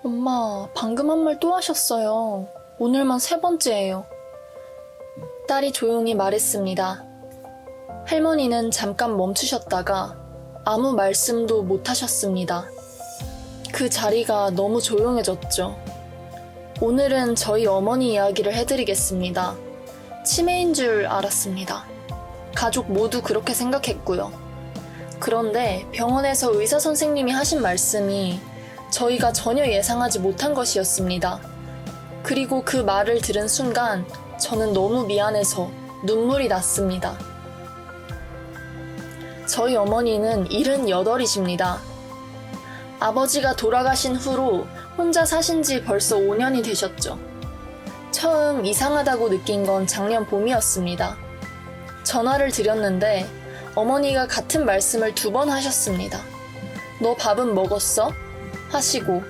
엄마, 방금 한 말 또 하셨어요. 오늘만 세 번째예요. 딸이 조용히 말했습니다. 할머니는 잠깐 멈추셨다가 아무 말씀도 못 하셨습니다. 그 자리가 너무 조용해졌죠. 오늘은 저희 어머니 이야기를 해드리겠습니다. 치매인 줄 알았습니다. 가족 모두 그렇게 생각했고요. 그런데 병원에서 의사 선생님이 하신 말씀이 저희가 전혀 예상하지 못한 것이었습니다. 그리고 그 말을 들은 순간 저는 너무 미안해서 눈물이 났습니다. 저희 어머니는 78이십니다. 아버지가 돌아가신 후로 혼자 사신 지 벌써 5년이 되셨죠. 처음 이상하다고 느낀 건 작년 봄이었습니다. 전화를 드렸는데 어머니가 같은 말씀을 2번 하셨습니다. 너 밥은 먹었어? 하시고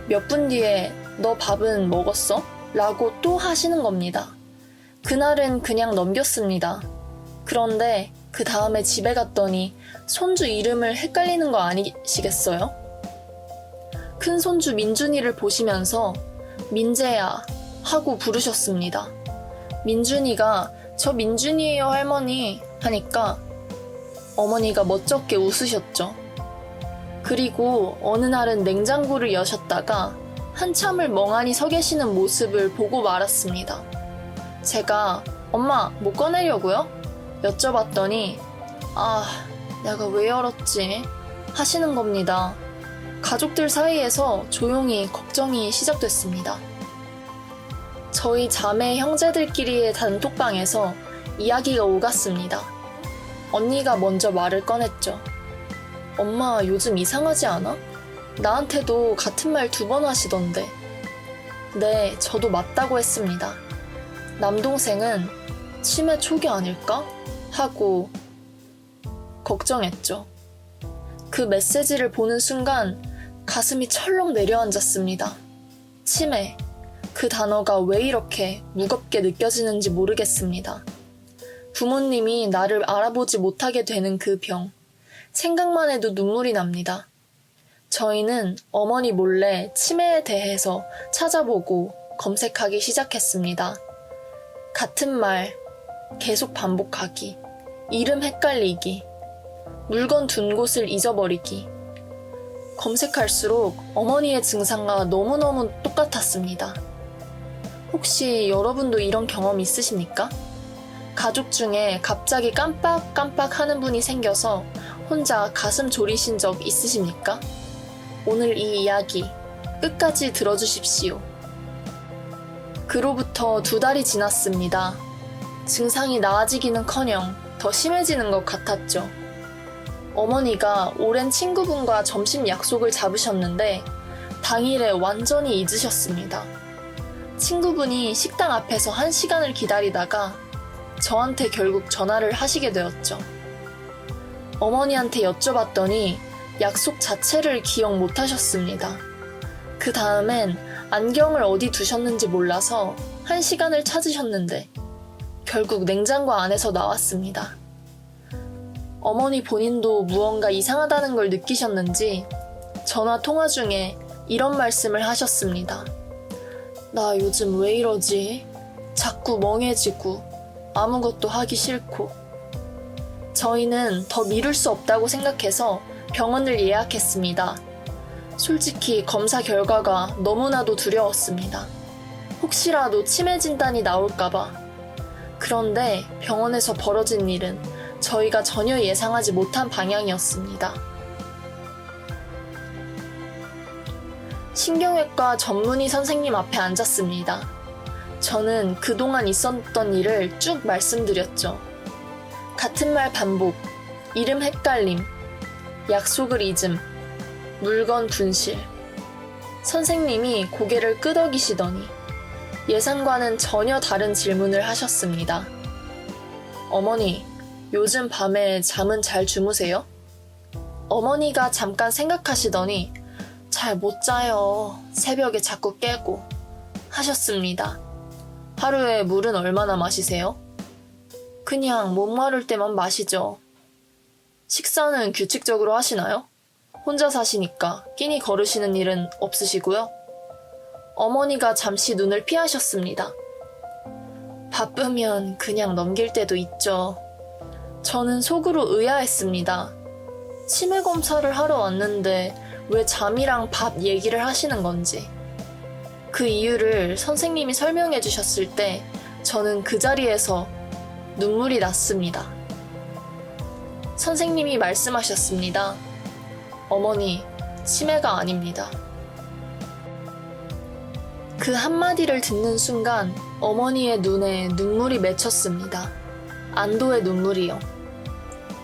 몇 분 뒤에 너 밥은 먹었어? 라고 또 하시는 겁니다. 그날은 그냥 넘겼습니다. 그런데 그 다음에 집에 갔더니 손주 이름을 헷갈리는 거 아니시겠어요? 큰 손주 민준이를 보시면서 민재야 하고 부르셨습니다. 민준이가 저 민준이에요 할머니 하니까 어머니가 멋쩍게 웃으셨죠. 그리고 어느 날은 냉장고를 여셨다가 한참을 멍하니 서 계시는 모습을 보고 말았습니다. 제가 엄마 뭐 꺼내려고요? 여쭤봤더니 내가 왜 열었지? 하시는 겁니다. 가족들 사이에서 조용히 걱정이 시작됐습니다. 저희 자매 형제들끼리의 단톡방에서 이야기가 오갔습니다. 언니가 먼저 말을 꺼냈죠. 엄마 요즘 이상하지 않아? 나한테도 같은 말 2번 하시던데. 네, 저도 맞다고 했습니다. 남동생은 치매 초기 아닐까? 하고 걱정했죠. 그 메시지를 보는 순간 가슴이 철렁 내려앉았습니다. 치매. 그 단어가 왜 이렇게 무겁게 느껴지는지 모르겠습니다. 부모님이 나를 알아보지 못하게 되는 그 병. 생각만 해도 눈물이 납니다. 저희는 어머니 몰래 치매에 대해서 찾아보고 검색하기 시작했습니다. 같은 말, 계속 반복하기, 이름 헷갈리기, 물건 둔 곳을 잊어버리기. 검색할수록 어머니의 증상과 너무너무 똑같았습니다. 혹시 여러분도 이런 경험 있으십니까? 가족 중에 갑자기 깜빡깜빡 하는 분이 생겨서 혼자 가슴 졸이신 적 있으십니까? 오늘 이 이야기 끝까지 들어주십시오. 그로부터 2달이 지났습니다. 증상이 나아지기는커녕 더 심해지는 것 같았죠. 어머니가 오랜 친구분과 점심 약속을 잡으셨는데 당일에 완전히 잊으셨습니다. 친구분이 식당 앞에서 1시간을 기다리다가 저한테 결국 전화를 하시게 되었죠. 어머니한테 여쭤봤더니 약속 자체를 기억 못 하셨습니다. 그 다음엔 안경을 어디 두셨는지 몰라서 1시간을 찾으셨는데 결국 냉장고 안에서 나왔습니다. 어머니 본인도 무언가 이상하다는 걸 느끼셨는지 전화 통화 중에 이런 말씀을 하셨습니다. 나 요즘 왜 이러지? 자꾸 멍해지고 아무것도 하기 싫고. 저희는 더 미룰 수 없다고 생각해서 병원을 예약했습니다. 솔직히 검사 결과가 너무나도 두려웠습니다. 혹시라도 치매 진단이 나올까봐. 그런데 병원에서 벌어진 일은 저희가 전혀 예상하지 못한 방향이었습니다. 신경외과 전문의 선생님 앞에 앉았습니다. 저는 그동안 있었던 일을 쭉 말씀드렸죠. 같은 말 반복, 이름 헷갈림, 약속을 잊음, 물건 분실. 선생님이 고개를 끄덕이시더니 예상과는 전혀 다른 질문을 하셨습니다. 어머니, 요즘 밤에 잠은 잘 주무세요? 어머니가 잠깐 생각하시더니 잘 못 자요. 새벽에 자꾸 깨고 하셨습니다. 하루에 물은 얼마나 마시세요? 그냥 목마를 때만 마시죠. 식사는 규칙적으로 하시나요? 혼자 사시니까 끼니 거르시는 일은 없으시고요. 어머니가 잠시 눈을 피하셨습니다. 바쁘면 그냥 넘길 때도 있죠. 저는 속으로 의아했습니다. 치매 검사를 하러 왔는데 왜 잠이랑 밥 얘기를 하시는 건지. 그 이유를 선생님이 설명해 주셨을 때 저는 그 자리에서 눈물이 났습니다. 선생님이 말씀하셨습니다. 어머니, 치매가 아닙니다. 그 한마디를 듣는 순간 어머니의 눈에 눈물이 맺혔습니다. 안도의 눈물이요.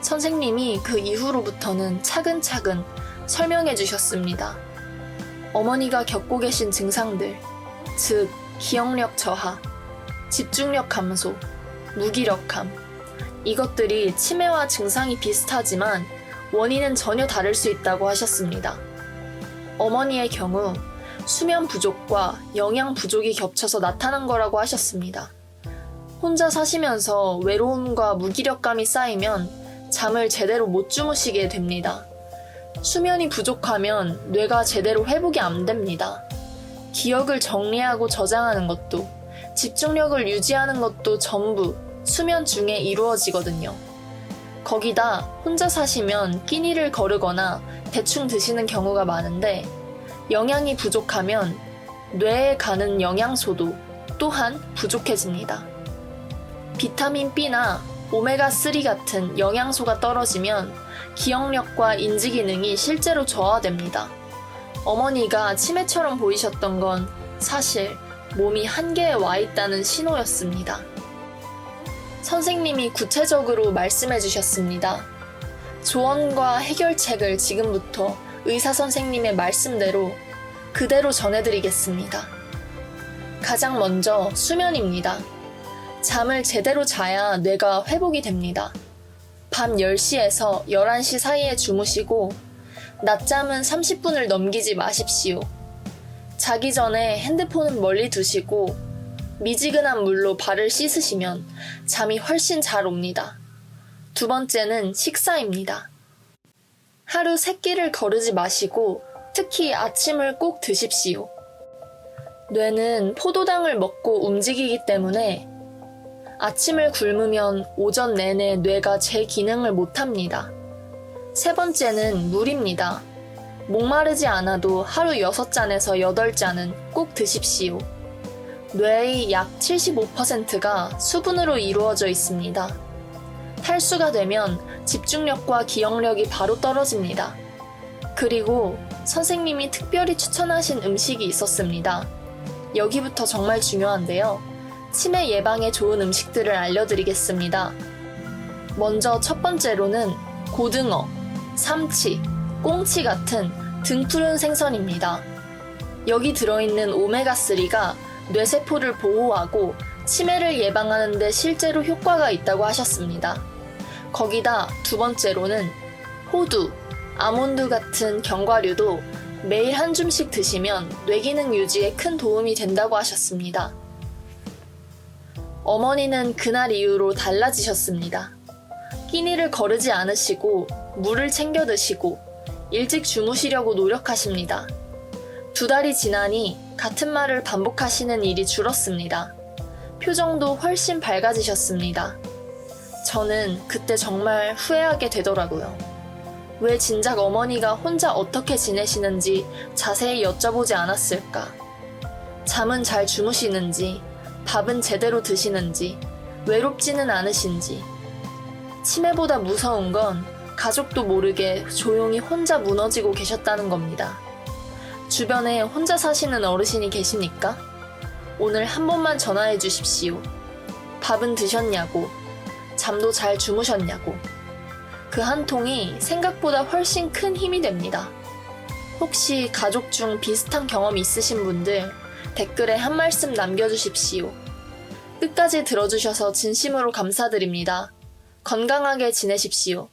선생님이 그 이후로부터는 차근차근 설명해 주셨습니다. 어머니가 겪고 계신 증상들, 즉 기억력 저하, 집중력 감소, 무기력함, 이것들이 치매와 증상이 비슷하지만 원인은 전혀 다를 수 있다고 하셨습니다. 어머니의 경우 수면 부족과 영양 부족이 겹쳐서 나타난 거라고 하셨습니다. 혼자 사시면서 외로움과 무기력감이 쌓이면 잠을 제대로 못 주무시게 됩니다. 수면이 부족하면 뇌가 제대로 회복이 안 됩니다. 기억을 정리하고 저장하는 것도, 집중력을 유지하는 것도 전부 수면 중에 이루어지거든요. 거기다 혼자 사시면 끼니를 거르거나 대충 드시는 경우가 많은데 영양이 부족하면 뇌에 가는 영양소도 또한 부족해집니다. 비타민 B나 오메가3 같은 영양소가 떨어지면 기억력과 인지 기능이 실제로 저하됩니다. 어머니가 치매처럼 보이셨던 건 사실 몸이 한계에 와 있다는 신호였습니다. 선생님이 구체적으로 말씀해 주셨습니다. 조언과 해결책을 지금부터 의사 선생님의 말씀대로 그대로 전해드리겠습니다. 가장 먼저 수면입니다. 잠을 제대로 자야 뇌가 회복이 됩니다. 밤 10시에서 11시 사이에 주무시고 낮잠은 30분을 넘기지 마십시오. 자기 전에 핸드폰은 멀리 두시고 미지근한 물로 발을 씻으시면 잠이 훨씬 잘 옵니다. 두 번째는 식사입니다. 하루 3끼를 거르지 마시고 특히 아침을 꼭 드십시오. 뇌는 포도당을 먹고 움직이기 때문에 아침을 굶으면 오전 내내 뇌가 제 기능을 못합니다. 세 번째는 물입니다. 목마르지 않아도 하루 6잔에서 8잔은 꼭 드십시오. 뇌의 약 75%가 수분으로 이루어져 있습니다. 탈수가 되면 집중력과 기억력이 바로 떨어집니다. 그리고 선생님이 특별히 추천하신 음식이 있었습니다. 여기부터 정말 중요한데요. 치매 예방에 좋은 음식들을 알려드리겠습니다. 먼저 첫 번째로는 고등어, 삼치, 꽁치 같은 등푸른 생선입니다. 여기 들어있는 오메가3가 뇌세포를 보호하고 치매를 예방하는 데 실제로 효과가 있다고 하셨습니다. 거기다 두 번째로는 호두, 아몬드 같은 견과류도 매일 한 줌씩 드시면 뇌기능 유지에 큰 도움이 된다고 하셨습니다. 어머니는 그날 이후로 달라지셨습니다. 끼니를 거르지 않으시고 물을 챙겨 드시고 일찍 주무시려고 노력하십니다. 2달이 지나니 같은 말을 반복하시는 일이 줄었습니다. 표정도 훨씬 밝아지셨습니다. 저는 그때 정말 후회하게 되더라고요. 왜 진작 어머니가 혼자 어떻게 지내시는지 자세히 여쭤보지 않았을까? 잠은 잘 주무시는지, 밥은 제대로 드시는지, 외롭지는 않으신지. 치매보다 무서운 건 가족도 모르게 조용히 혼자 무너지고 계셨다는 겁니다. 주변에 혼자 사시는 어르신이 계십니까? 오늘 한 번만 전화해 주십시오. 밥은 드셨냐고, 잠도 잘 주무셨냐고. 그 한 통이 생각보다 훨씬 큰 힘이 됩니다. 혹시 가족 중 비슷한 경험 있으신 분들 댓글에 한 말씀 남겨주십시오. 끝까지 들어주셔서 진심으로 감사드립니다. 건강하게 지내십시오.